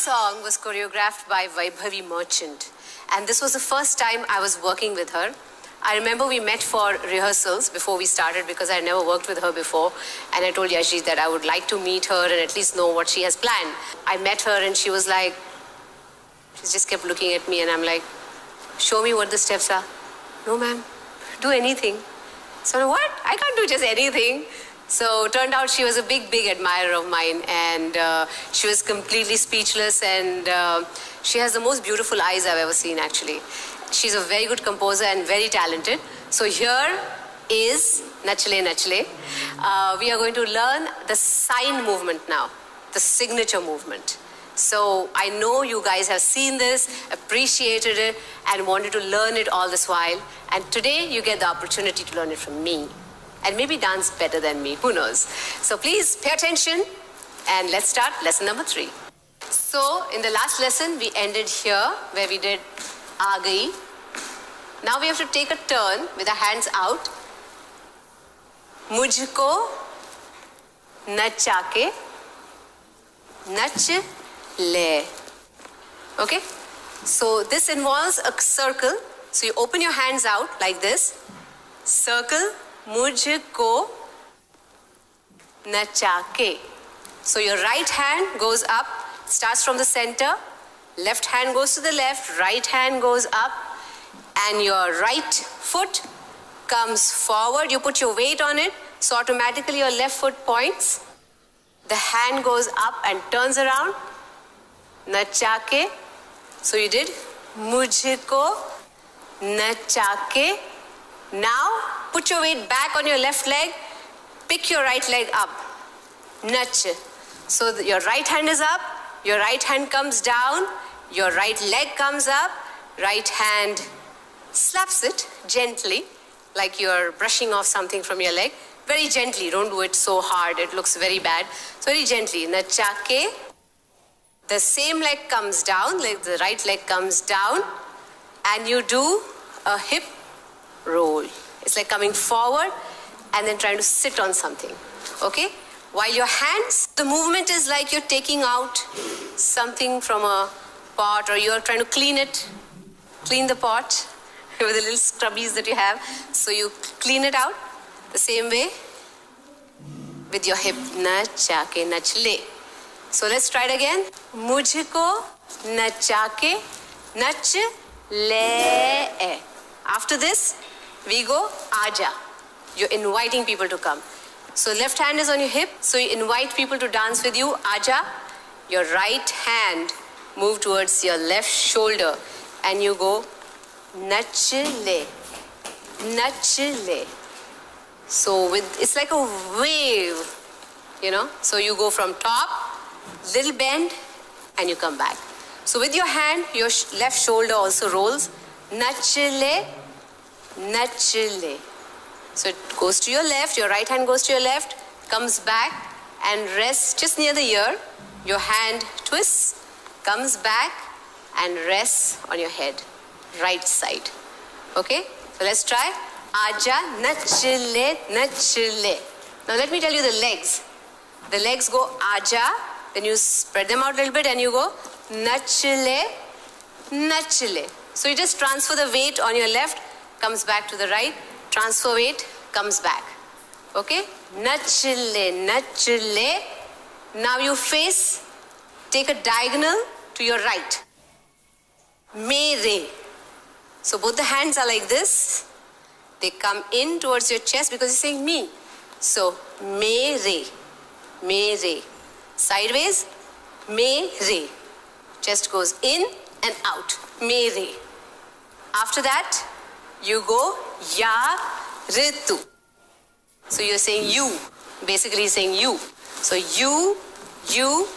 song was choreographed by Vaibhavi Merchant, and this was the first time I was working with her. I remember we met for rehearsals before we started because I never worked with her before, and I told Yashi that I would like to meet her and at least know what she has planned. I met her and she was like, she just kept looking at me and I'm like, show me what the steps are. No ma'am, do anything. So what? I can't do just anything. So it turned out she was a big admirer of mine, and she was completely speechless, and she has the most beautiful eyes I've ever seen actually. She's a very good composer and very talented. So here is Nachle Nachle. We are going to learn the sign movement now, the signature movement. So I know you guys have seen this, appreciated it, and wanted to learn it all this while. And today you get the opportunity to learn it from me. And maybe dance better than me, who knows. So please pay attention and let's start lesson number 3. So in the last lesson we ended here where we did Aa Gayi. Now we have to take a turn with our hands out. Mujhko nacha ke nach le. Okay? So this involves a circle. So you open your hands out like this. Circle. Mujhko nacha ke. So your right hand goes up, starts from the center, left hand goes to the left, right hand goes up, and your right foot comes forward. You put your weight on it, so automatically your left foot points. The hand goes up and turns around. Nacha ke. So you did mujhko nacha ke. Now, put your weight back on your left leg, pick your right leg up, nach. So your right hand is up, your right hand comes down, your right leg comes up, right hand slaps it gently, like you're brushing off something from your leg. Very gently, don't do it so hard, it looks very bad. So very gently, nacha ke. The same leg comes down, like the right leg comes down, and you do a hip roll. It's like coming forward and then trying to sit on something. Okay? While your hands, the movement is like you're taking out something from a pot, or you're trying to clean it, clean the pot with the little scrubbies that you have. So you clean it out the same way with your hip. Nacha ke nach le. So let's try it again. Mujhko nacha ke nach le. After this, we go Aja. You're inviting people to come. So left hand is on your hip, so you invite people to dance with you. Aja. Your right hand move towards your left shoulder and you go nach le. Nach le. So it's like a wave, you know. So you go from top, little bend, and you come back. So with your hand, your left shoulder also rolls. Nach le. Nach le. So it goes to your left, your right hand goes to your left, comes back and rests just near the ear. Your hand twists, comes back and rests on your head, right side. Okay? So let's try. Aja nach le, nach le. Now let me tell you the legs. The legs go aja, then you spread them out a little bit and you go nach le, nach le. So you just transfer the weight on your left, comes back to the right, transfer weight, comes back. Okay? Nach le, nach le. Now you face, take a diagonal to your right. Mere. So both the hands are like this. They come in towards your chest because you're saying me. So, mere. Mere. Sideways, mere. Chest goes in and out. Mere. After that, you go ya, ritu. So you're saying you. Basically saying you. So you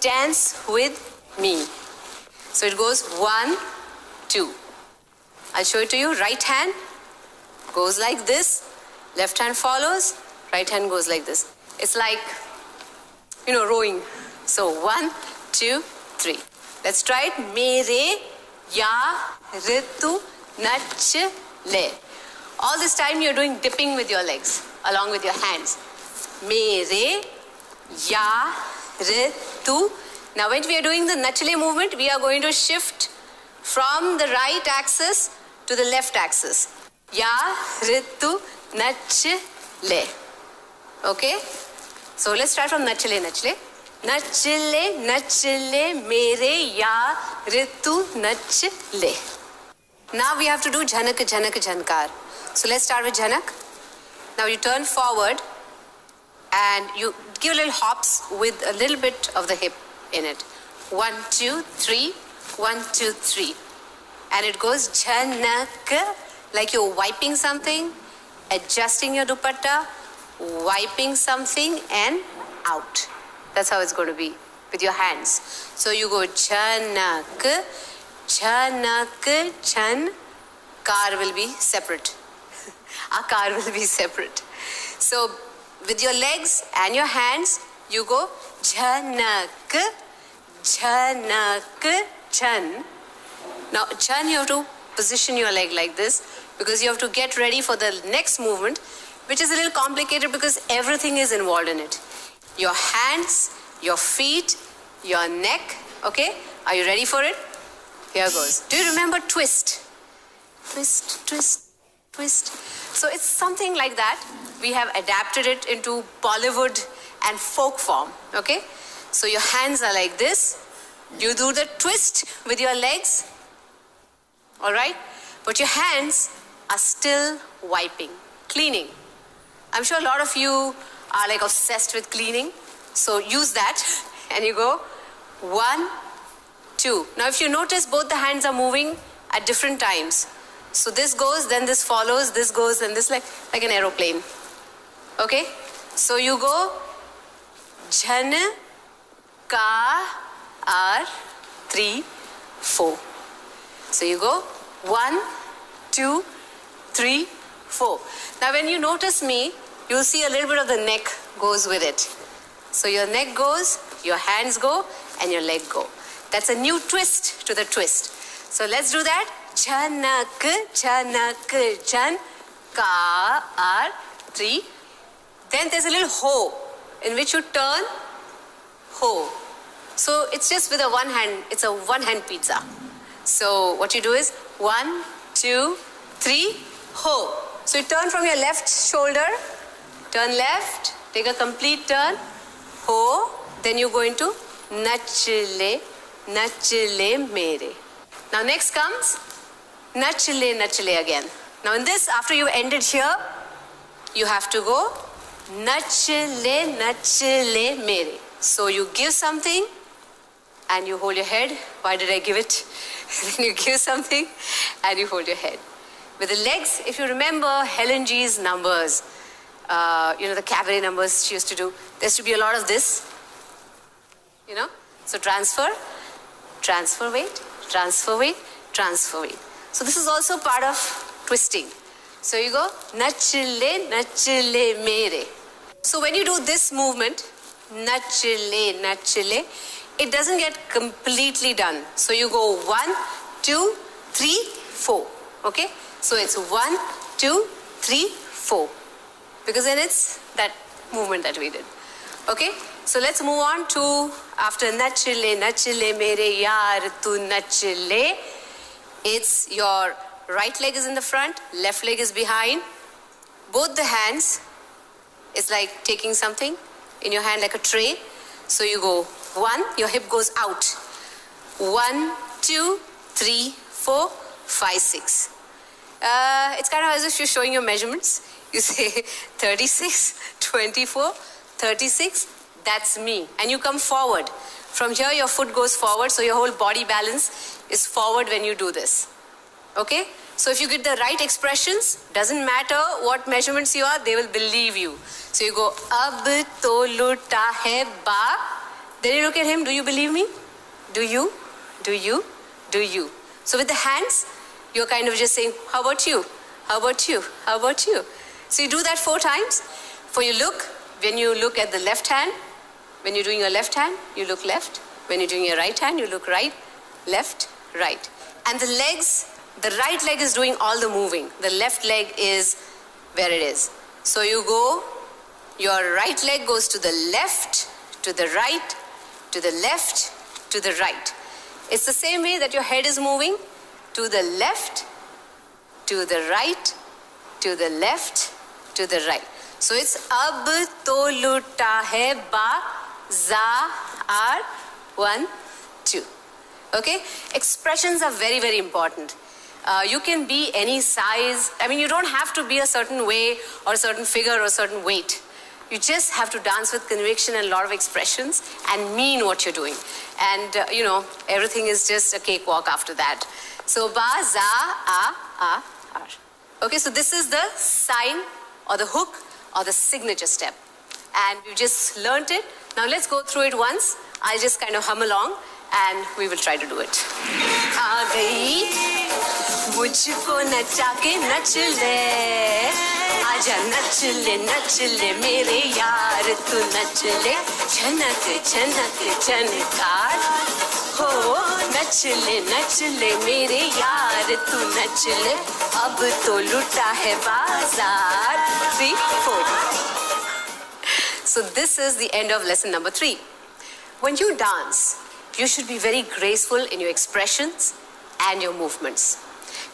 dance with me. So it goes 1, 2. I'll show it to you. Right hand goes like this. Left hand follows. Right hand goes like this. It's like, rowing. So 1, 2, 3. Let's try it. Mere, ya, ritu, nach, le. All this time you're doing dipping with your legs along with your hands. Mere, ya, ritu, Now when we are doing the Nachle movement, we are going to shift from the right axis to the left axis. Ya, Ritu, Nachle. Okay? So let's start from Nachle, Nachle. Nachle, Nachle, mere ya, Ritu, Nachle. Now we have to do Jhanak, Jhanak, Jhankar. So let's start with Jhanak. Now you turn forward and you give little hops with a little bit of the hip in it. 1, 2, 3, 1, 2, 3. And it goes Jhanak, like you're wiping something, adjusting your dupatta, wiping something and out. That's how it's going to be with your hands. So you go Jhanak, Jhanak, Jhan. Kar will be separate. Akar will be separate. So with your legs and your hands, you go Jhanak, Jhanak, Jhan. Now Jhan, you have to position your leg like this because you have to get ready for the next movement, which is a little complicated because everything is involved in it. Your hands, your feet, your neck. Okay? Are you ready for it? Here goes. Do you remember twist? Twist, twist, twist. So it's something like that. We have adapted it into Bollywood and folk form. Okay? So your hands are like this. You do the twist with your legs. Alright? But your hands are still wiping, cleaning. I'm sure a lot of you are like obsessed with cleaning. So use that and you go 1, 2. Now if you notice, both the hands are moving at different times. So this goes, then this follows, this goes, and this like an aeroplane. Okay? So you go Jhan, Ka, R, 3, 4. So you go 1, 2, 3, 4. Now when you notice me, you'll see a little bit of the neck goes with it. So your neck goes, your hands go, and your leg go. That's a new twist to the twist. So let's do that. Jhanak, Jhanak, Jhan, Ka, R, 3. Then there's a little ho, in which you turn, ho. So it's just with a one hand, it's a one-hand pizza. So what you do is 1, 2, 3, ho. So you turn from your left shoulder, turn left, take a complete turn, ho. Then you go into Nachle, Nachle mere. Now next comes Nachle, Nachle again. Now in this, after you ended here, you have to go Nachle, Nachle mere. So you give something and you hold your head. Why did I give it? Then you give something and you hold your head. With the legs, if you remember Helen G's numbers, the cabaret numbers she used to do, there used to be a lot of this, So transfer, transfer weight, transfer weight, transfer weight. So this is also part of twisting. So you go Nachle, Nachle mere. So when you do this movement, Nachle, Nachle, it doesn't get completely done. So you go 1, 2, 3, 4. Okay? So it's 1, 2, 3, 4. Because then it's that movement that we did. Okay? So let's move on to after Nachle, Nachle mere yaar tu Nachle. It's your right leg is in the front, left leg is behind. Both the hands is like taking something in your hand like a tray. So you go 1, your hip goes out. 1, 2, 3, 4, 5, 6. It's kind of as if you're showing your measurements. You say 36, 24, 36, that's me. And you come forward. From here, your foot goes forward, so your whole body balance is forward when you do this. Okay? So if you get the right expressions, doesn't matter what measurements you are, they will believe you. So you go, ab to luta hai ba. Then you look at him, do you believe me? Do you? Do you? Do you? So with the hands, you're kind of just saying, how about you? How about you? How about you? So you do that 4 times. For your look, when you look at the left hand, when you're doing your left hand, you look left. When you're doing your right hand, you look right, left, right. And the legs, the right leg is doing all the moving. The left leg is where it is. So you go, your right leg goes to the left, to the right, to the left, to the right. It's the same way that your head is moving, to the left, to the right, to the left, to the right. So it's ab to luta hai bazaar. 1, 2. Okay? Expressions are very, very important. You can be any size. I mean, you don't have to be a certain way or a certain figure or a certain weight. You just have to dance with conviction and a lot of expressions and mean what you're doing. And, everything is just a cakewalk after that. So, ba, za, a, ar. Okay, so this is the sign or the hook or the signature step. And you just learnt it. Now, let's go through it once. I'll just kind of hum along and we will try to do it. आ गई मुझको नचा के नच ले, आजा नच ले मेरे यार तू नच ले, झनक झनक झनकार हो, नच ले मेरे यार तू नच ले, अब तो लुटा है बाजार. 3, 4. So this is the end of lesson number 3. When you dance, you should be very graceful in your expressions and your movements.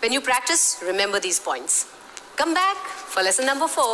When you practice, remember these points. Come back for lesson number 4.